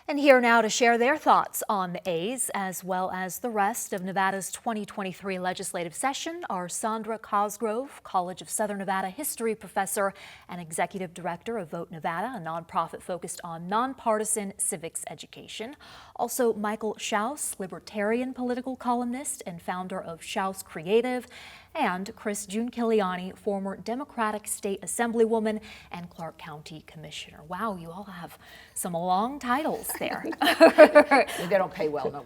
And here now to share their thoughts on the A's as well as the rest of Nevada's 2023 legislative session are Sandra Cosgrove, College of Southern Nevada history professor and executive director of Vote Nevada, a nonprofit focused on nonpartisan civics education. Also Michael Schaus, libertarian political columnist and founder of Schaus Creative, and Chris Giunkiliani, former Democratic State Assemblywoman and Clark County Commissioner. Wow, you all have some long titles there. They don't pay well, no.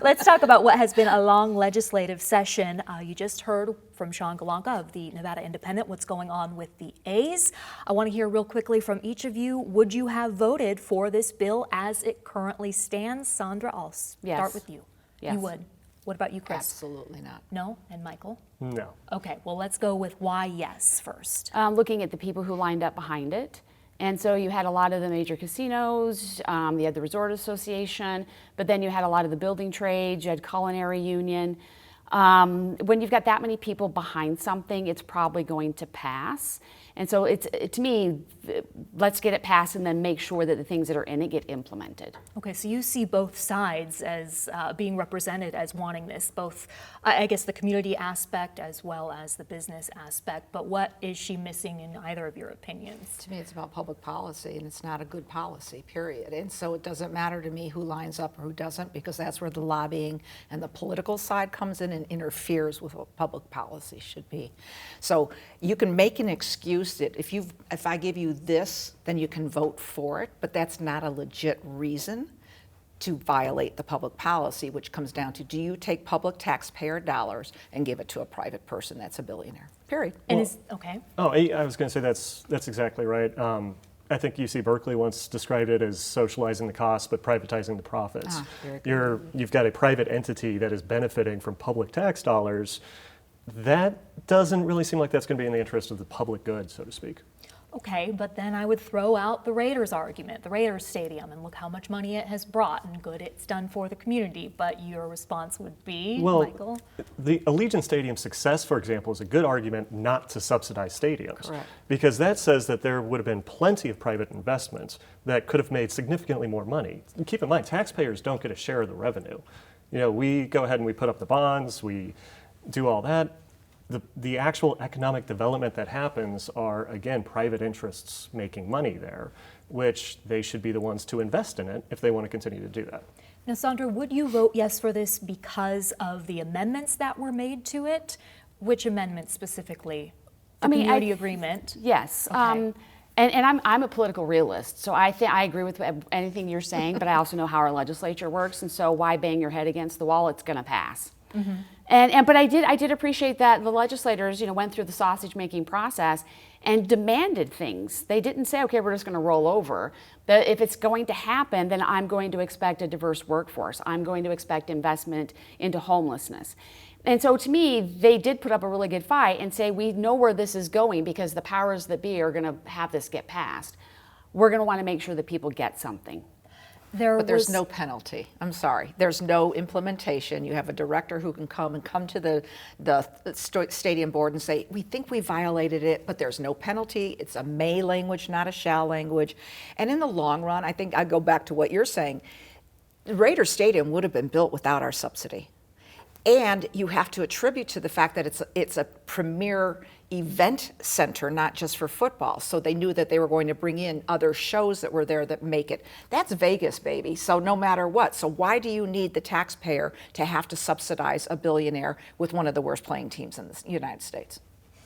Let's talk about what has been a long legislative session. You just heard from Sean Galanka of the Nevada Independent what's going on with the A's. I want to hear real quickly from each of you. Would you have voted for this bill as it currently stands? Sandra, I'll start with you. Yes. You would. What about you, Chris? Absolutely not. No? And Michael? No. Okay, well, let's go with why yes first. Looking at the people who lined up behind it. And so you had a lot of the major casinos, you had the Resort Association, but then you had a lot of the building trades, you had Culinary Union. When you've got that many people behind something, it's probably going to pass. And so to me, let's get it passed and then make sure that the things that are in it get implemented. Okay, so you see both sides as being represented as wanting this, both, I guess, the community aspect as well as the business aspect, but what is she missing in either of your opinions? To me, it's about public policy, and it's not a good policy, period. And so it doesn't matter to me who lines up or who doesn't, because that's where the lobbying and the political side comes in and interferes with what public policy should be. So you can make an excuse that if I give you this, then you can vote for it, but that's not a legit reason to violate the public policy, which comes down to, do you take public taxpayer dollars and give it to a private person that's a billionaire? Period. And okay. Oh, I was going to say that's exactly right. I think UC Berkeley once described it as socializing the costs but privatizing the profits. You've got a private entity that is benefiting from public tax dollars. That doesn't really seem like that's going to be in the interest of the public good, so to speak. Okay, but then I would throw out the Raiders argument, the Raiders Stadium, and look how much money it has brought and good it's done for the community. But your response would be, Michael? The Allegiant Stadium success, for example, is a good argument not to subsidize stadiums. Correct. Because that says that there would have been plenty of private investments that could have made significantly more money. And keep in mind, taxpayers don't get a share of the revenue. You know, we go ahead and we put up the bonds, we do all that. The actual economic development that happens are, again, private interests making money there, which they should be the ones to invest in it if they want to continue to do that. Now, Sandra, would you vote yes for this because of the amendments that were made to it? Which amendments specifically? The community agreement? Yes. Okay. And I'm a political realist, so I agree with anything you're saying, but I also know how our legislature works, and so why bang your head against the wall? It's going to pass. Mm-hmm. But I did appreciate that the legislators, went through the sausage making process and demanded things. They didn't say, okay, we're just going to roll over. But if it's going to happen, then I'm going to expect a diverse workforce. I'm going to expect investment into homelessness. And so to me, they did put up a really good fight and say, we know where this is going because the powers that be are going to have this get passed. We're going to want to make sure that people get something. But there's no penalty. I'm sorry. There's no implementation. You have a director who can come to the stadium board and say, we think we violated it, but there's no penalty. It's a may language, not a shall language. And in the long run, I think I go back to what you're saying. Raiders Stadium would have been built without our subsidy. And you have to attribute to the fact that it's a premier event center, not just for football. So they knew that they were going to bring in other shows that were there that make it. That's Vegas, baby. So no matter what. So why do you need the taxpayer to have to subsidize a billionaire with one of the worst playing teams in the United States?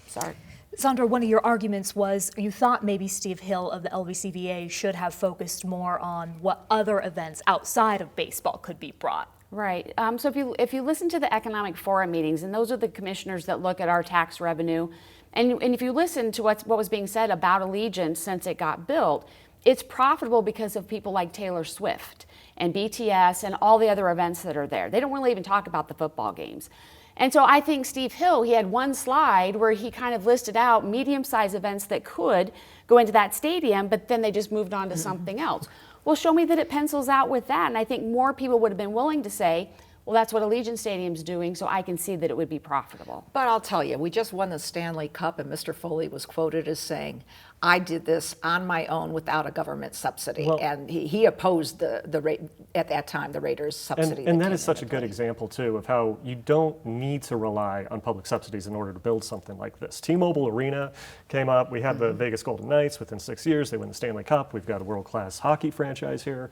Sorry. Sandra, one of your arguments was you thought maybe Steve Hill of the LVCVA should have focused more on what other events outside of baseball could be brought. Right. So if you listen to the economic forum meetings, and those are the commissioners that look at our tax revenue, and if you listen to what was being said about Allegiant since it got built, it's profitable because of people like Taylor Swift and BTS and all the other events that are there. They don't really even talk about the football games. And so I think Steve Hill, he had one slide where he kind of listed out medium-sized events that could go into that stadium, but then they just moved on to something else. Well, show me that it pencils out with that. And I think more people would have been willing to say, well, that's what Allegiant Stadium's doing, so I can see that it would be profitable. But I'll tell you, we just won the Stanley Cup, and Mr. Foley was quoted as saying, I did this on my own without a government subsidy. Well, and he opposed the at that time, the Raiders subsidy. And that is such a good example, too, of how you don't need to rely on public subsidies in order to build something like this. T-Mobile Arena came up. We had the Vegas Golden Knights. Within 6 years, they win the Stanley Cup. We've got a world-class hockey franchise here.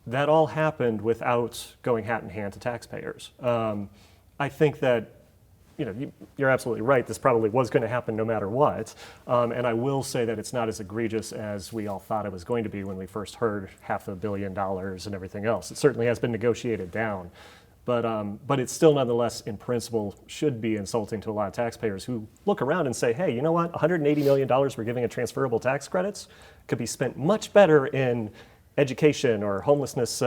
That all happened without going hat in hand to taxpayers. I think that, you're absolutely right. This probably was going to happen no matter what. And I will say that it's not as egregious as we all thought it was going to be when we first heard $500 million and everything else. It certainly has been negotiated down. But it's still nonetheless, in principle, should be insulting to a lot of taxpayers who look around and say, hey, you know what? $180 million we're giving in transferable tax credits could be spent much better in education or homelessness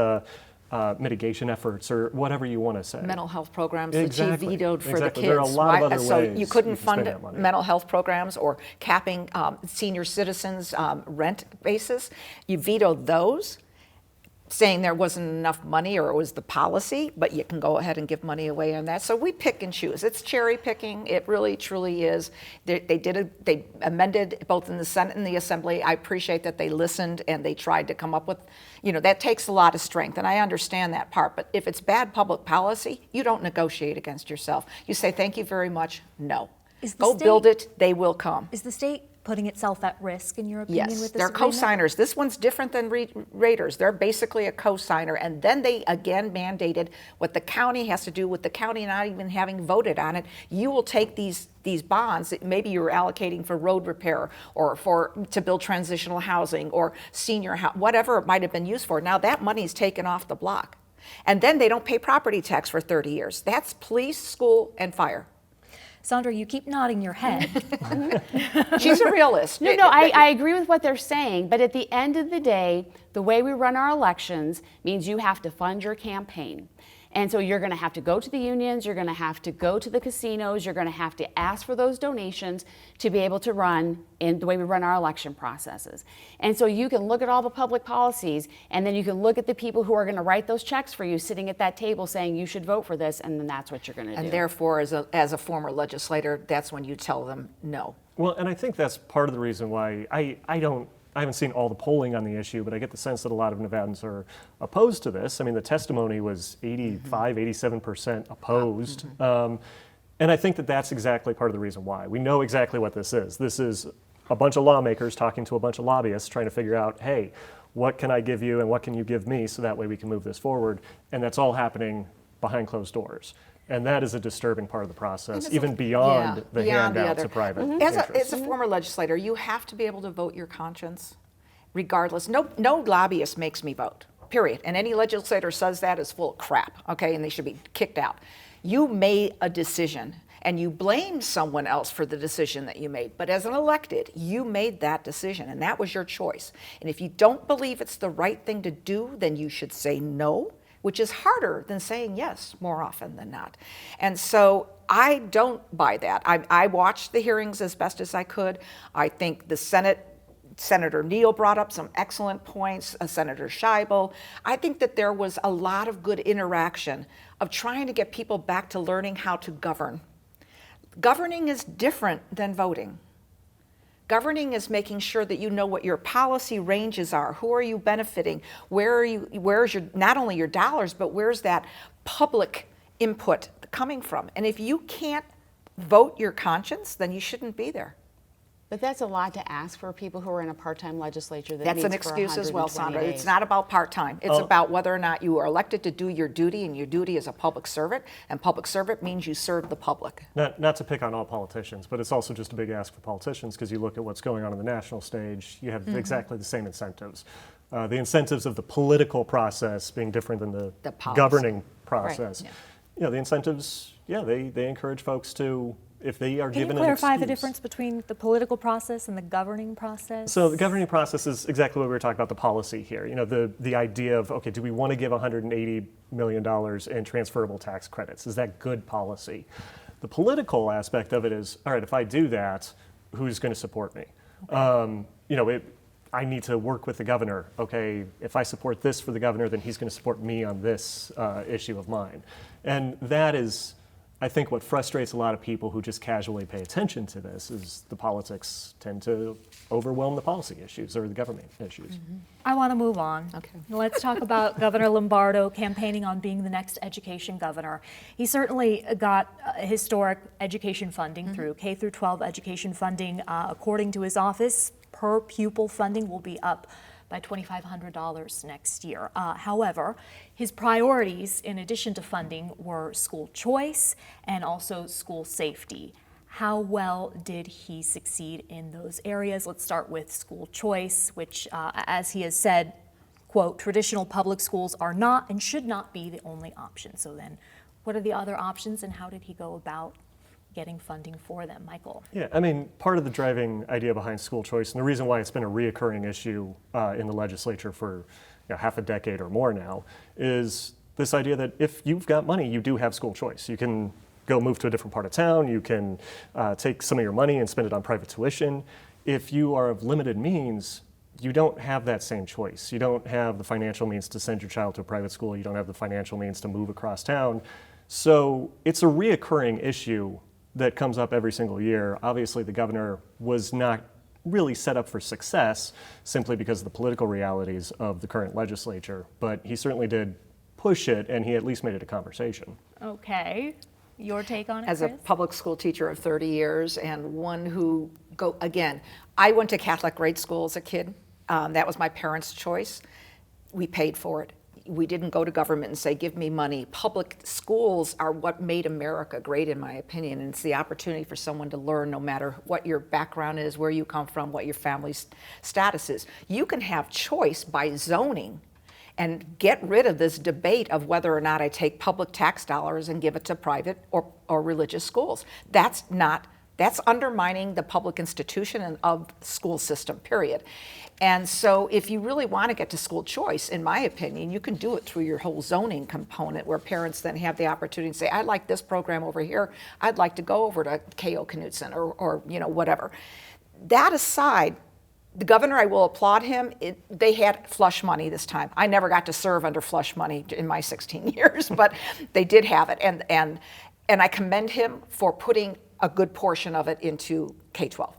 mitigation efforts or whatever you want to say. Mental health programs Exactly. that you vetoed for the kids. There are a lot of other so ways you couldn't you can fund spend that money. mental health programs or capping senior citizens' rent basis. You vetoed those, saying there wasn't enough money or it was the policy, but you can go ahead and give money away on that. So we pick and choose. It's cherry picking. It really, truly is. They amended both in the Senate and the Assembly. I appreciate that they listened and they tried to come up with, that takes a lot of strength, and I understand that part. But if it's bad public policy, you don't negotiate against yourself. You say, thank you very much, no. Go build it, they will come. Is the state putting itself at risk, in your opinion, Yes, with this they're agreement? co-signers. This one's different than Raiders. They're basically a co-signer, and then they again mandated what the county has to do with the county not even having voted on it. You will take these bonds that maybe you were allocating for road repair or to build transitional housing or senior whatever it might have been used for. Now that money's taken off the block, and then they don't pay property tax for 30 years. That's police, school, and fire. Sandra, you keep nodding your head. She's a realist. No, I agree with what they're saying, but at the end of the day, the way we run our elections means you have to fund your campaign. And so you're going to have to go to the unions, you're going to have to go to the casinos, you're going to have to ask for those donations to be able to run in the way we run our election processes. And so you can look at all the public policies, and then you can look at the people who are going to write those checks for you sitting at that table saying you should vote for this, and then that's what you're going to do. And therefore, as a former legislator, that's when you tell them no. Well, and I think that's part of the reason why I haven't seen all the polling on the issue, but I get the sense that a lot of Nevadans are opposed to this. I mean, the testimony was 85, 87% opposed. And I think that that's exactly part of the reason why. We know exactly what this is. This is a bunch of lawmakers talking to a bunch of lobbyists trying to figure out, hey, what can I give you and what can you give me so that way we can move this forward? And that's all happening behind closed doors. And that is a disturbing part of the process, even beyond the handout to private interests. As a former legislator, you have to be able to vote your conscience, regardless. No lobbyist makes me vote, period. And any legislator says that is full of crap, okay, and they should be kicked out. You made a decision, and you blamed someone else for the decision that you made. But as an elected, you made that decision, and that was your choice. And if you don't believe it's the right thing to do, then you should say no, which is harder than saying yes more often than not. And so I don't buy that. I watched the hearings as best as I could. I think the Senator Neal brought up some excellent points, Senator Scheibel. I think that there was a lot of good interaction of trying to get people back to learning how to govern. Governing is different than voting. Governing is making sure that you know what your policy ranges are. Who are you benefiting? Where's your, not only your dollars, but where's that public input coming from? And if you can't vote your conscience, then you shouldn't be there. But that's a lot to ask for people who are in a part-time legislature that That's meets an for excuse as well, 120 Sandra. days. It's not about part-time. It's about whether or not you are elected to do your duty, and your duty is a public servant, and public servant means you serve the public. Not to pick on all politicians, but it's also just a big ask for politicians because you look at what's going on the national stage, you have exactly the same incentives. The incentives of the political process being different than the governing process. Right. The incentives, they encourage folks to, if they are Can you given an clarify the excuse. difference between the political process and the governing process? So the governing process is exactly what we were talking about, the policy here. The idea of, okay, do we want to give $180 million in transferable tax credits? Is that good policy? The political aspect of it is, all right, if I do that, who's going to support me? I need to work with the governor. Okay, if I support this for the governor, then he's going to support me on this issue of mine. And that is, I think, what frustrates a lot of people who just casually pay attention to this is the politics tend to overwhelm the policy issues or the government issues. I want to move on. Okay. Let's talk about Governor Lombardo campaigning on being the next education governor. He certainly got historic education funding through K through 12 education funding. According to his office, per pupil funding will be up by $2,500 next year. However, his priorities, in addition to funding, were school choice and also school safety. How well did he succeed in those areas? Let's start with school choice, which, as he has said, quote, traditional public schools are not and should not be the only option. So then, what are the other options and how did he go about getting funding for them? Michael. Yeah, I mean, part of the driving idea behind school choice, and the reason why it's been a reoccurring issue in the legislature for half a decade or more now, is this idea that if you've got money, you do have school choice. You can go move to a different part of town, you can take some of your money and spend it on private tuition. If you are of limited means, you don't have that same choice. You don't have the financial means to send your child to a private school, you don't have the financial means to move across town. So it's a reoccurring issue that comes up every single year. Obviously, the governor was not really set up for success simply because of the political realities of the current legislature, but he certainly did push it, and he at least made it a conversation. Okay. Your take on it, As a Chris? public school teacher of 30 years and one who again, I went to Catholic grade school as a kid. That was my parents' choice. We paid for it. We didn't go to government and say, give me money. Public schools are what made America great, in my opinion, and it's the opportunity for someone to learn no matter what your background is, where you come from, what your family's status is. You can have choice by zoning and get rid of this debate of whether or not I take public tax dollars and give it to private or religious schools. That's undermining the public institution and of the school system, period. And so if you really want to get to school choice, in my opinion, you can do it through your whole zoning component where parents then have the opportunity to say, I like this program over here. I'd like to go over to K.O. Knutson or whatever. That aside, the governor, I will applaud him. They had flush money this time. I never got to serve under flush money in my 16 years, but they did have it. And I commend him for putting a good portion of it into K-12.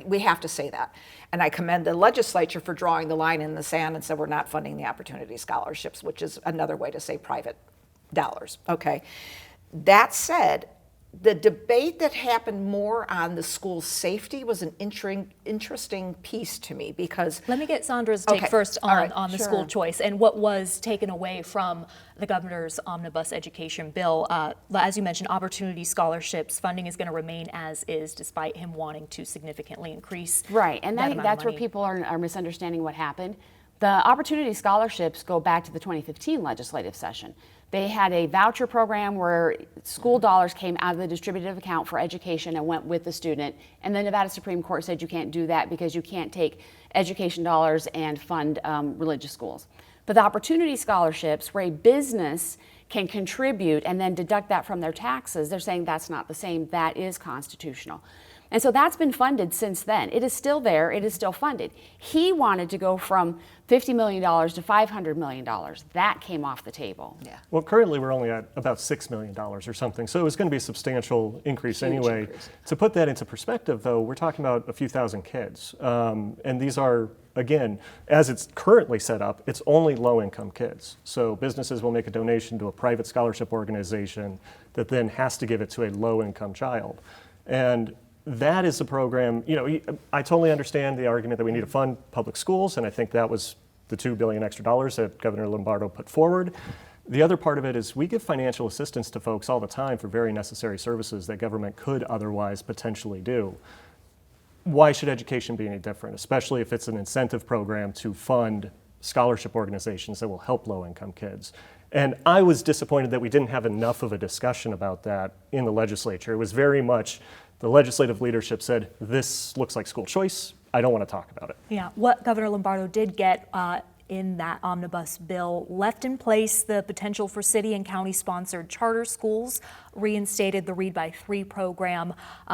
We have to say that. And I commend the legislature for drawing the line in the sand and said we're not funding the opportunity scholarships, which is another way to say private dollars. Okay. That said, the debate that happened more on the school safety was an interesting piece to me because... Let me get Sandra's take first on the school choice and what was taken away from the governor's omnibus education bill. As you mentioned, opportunity scholarships funding is going to remain as is despite him wanting to significantly increase. Right, and I think that's where people are misunderstanding what happened. The opportunity scholarships go back to the 2015 legislative session. They had a voucher program where school dollars came out of the distributive account for education and went with the student. And the Nevada Supreme Court said you can't do that because you can't take education dollars and fund religious schools. But the opportunity scholarships, where a business can contribute and then deduct that from their taxes, they're saying that's not the same. That is constitutional. And so that's been funded since then. It is still there. It is still funded. He wanted to go from $50 million to $500 million. That came off the table. Yeah. Well, currently we're only at about $6 million or something, so it was going to be a substantial increase Huge anyway. Increase. To put that into perspective, though, we're talking about a few thousand kids. And these are, again, as it's currently set up, it's only low-income kids. So businesses will make a donation to a private scholarship organization that then has to give it to a low-income child. And that is a program, I totally understand the argument that we need to fund public schools, and I think that was the $2 billion extra dollars that Governor Lombardo put forward. The other part of it is we give financial assistance to folks all the time for very necessary services that government could otherwise potentially do. Why should education be any different, especially if it's an incentive program to fund scholarship organizations that will help low-income kids? And I was disappointed that we didn't have enough of a discussion about that in the legislature. It was very much the legislative leadership said, this looks like school choice. I don't want to talk about it. Yeah, what Governor Lombardo did get in that omnibus bill left in place the potential for city and county sponsored charter schools, reinstated the Read by 3 program,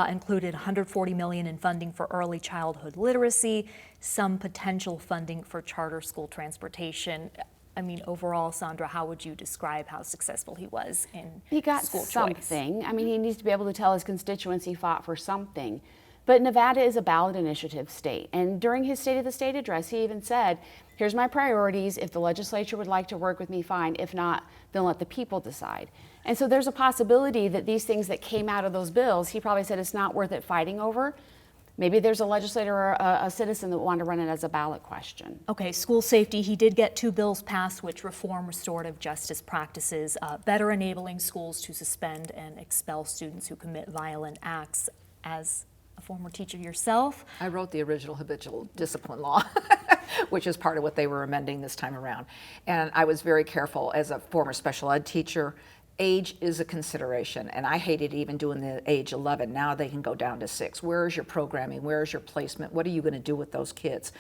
included $140 million in funding for early childhood literacy, some potential funding for charter school transportation. I mean, overall, Sandra, how would you describe how successful he was in He got school something. choice? I mean, he needs to be able to tell his constituents he fought for something. But Nevada is a ballot initiative state. And during his State of the State address, he even said, here's my priorities. If the legislature would like to work with me, fine. If not, then let the people decide. And so there's a possibility that these things that came out of those bills, he probably said it's not worth it fighting over. Maybe there's a legislator or a citizen that wanted to run it as a ballot question. Okay, school safety, he did get 2 bills passed which reform restorative justice practices, better enabling schools to suspend and expel students who commit violent acts. As a former teacher yourself, I wrote the original habitual discipline law, which is part of what they were amending this time around. And I was very careful as a former special ed teacher. Age is a consideration, and I hated even doing the age 11. Now they can go down to 6. Where is your programming? Where is your placement? What are you going to do with those kids?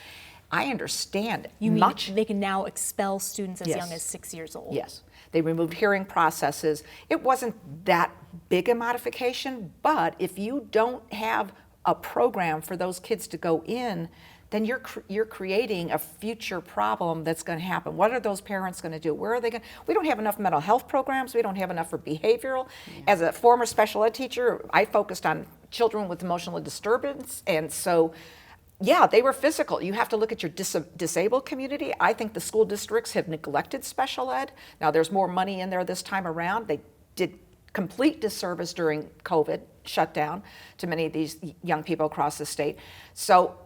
I understand. you mean they can now expel students as Yes. young as 6 years old? Yes. They removed hearing processes. It wasn't that big a modification, but if you don't have a program for those kids to go in, then you're creating a future problem that's going to happen. What are those parents going to do? Where are they going? We don't have enough mental health programs. We don't have enough for behavioral. Yeah. As a former special ed teacher, I focused on children with emotional disturbance, and so yeah, they were physical. You have to look at your disabled community. I think the school districts have neglected special ed. Now there's more money in there this time around. They did complete disservice during COVID shutdown to many of these young people across the state. So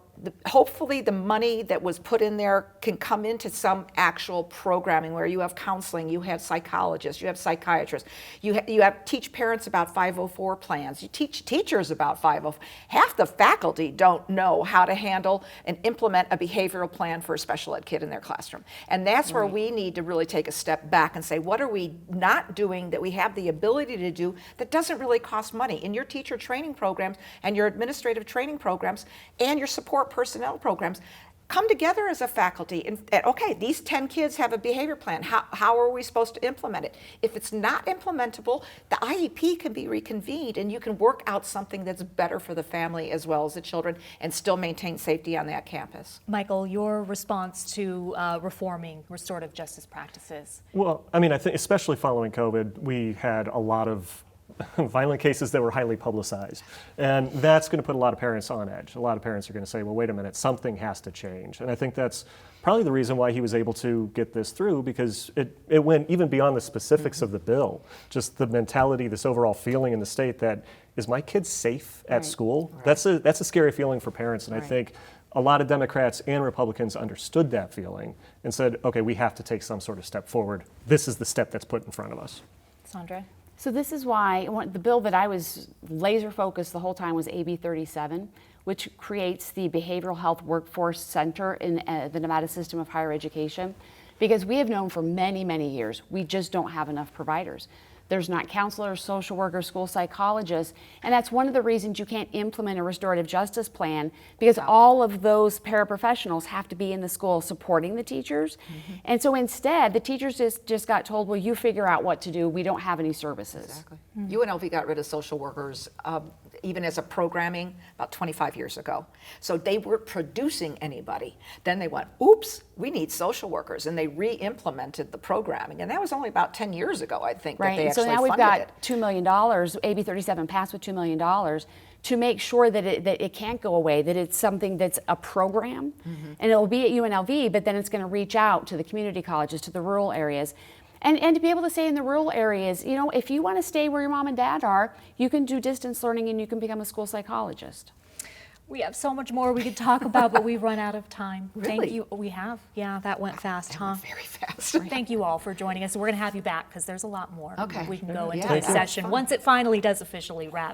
hopefully the money that was put in there can come into some actual programming where you have counseling, you have psychologists, you have psychiatrists, you have teach parents about 504 plans, you teach teachers about 504. Half the faculty don't know how to handle and implement a behavioral plan for a special ed kid in their classroom. And that's where we need to really take a step back and say, what are we not doing that we have the ability to do that doesn't really cost money? In your teacher training programs and your administrative training programs and your support personnel programs, come together as a faculty and okay, these 10 kids have a behavior plan. How are we supposed to implement it? If it's not implementable, the IEP can be reconvened and you can work out something that's better for the family as well as the children and still maintain safety on that campus. Michael, your response to reforming restorative justice practices? Well, I mean, I think especially following COVID, we had a lot of violent cases that were highly publicized. And that's going to put a lot of parents on edge. A lot of parents are going to say, well, wait a minute, something has to change. And I think that's probably the reason why he was able to get this through, because it went even beyond the specifics of the bill, just the mentality, this overall feeling in the state that, is my kid safe at school? Right. That's a scary feeling for parents. And I think a lot of Democrats and Republicans understood that feeling and said, okay, we have to take some sort of step forward. This is the step that's put in front of us. Sandra? So this is why the bill that I was laser focused the whole time was AB 37, which creates the Behavioral Health Workforce Center in the Nevada system of higher education, because we have known for many, many years, we just don't have enough providers. There's not counselors, social workers, school psychologists, and that's one of the reasons you can't implement a restorative justice plan, because all of those paraprofessionals have to be in the school supporting the teachers. And so instead, the teachers just got told, well, you figure out what to do. We don't have any services. Exactly. UNLV got rid of social workers even as a programming about 25 years ago. So they weren't producing anybody. Then they went, oops, we need social workers, and they re-implemented the programming. And that was only about 10 years ago, I think, that they actually funded it. So now we've got $2 million, AB 37 passed with $2 million, to make sure that it can't go away, that it's something that's a program, and it'll be at UNLV, but then it's going to reach out to the community colleges, to the rural areas. And to be able to say in the rural areas, you know, if you want to stay where your mom and dad are, you can do distance learning and you can become a school psychologist. We have so much more we could talk about, but we've run out of time. Really? Thank you. We have. Yeah, that went fast, huh? Very fast. Thank you all for joining us. We're going to have you back because there's a lot more Okay. we can go into Yeah, this session once it finally does officially wrap.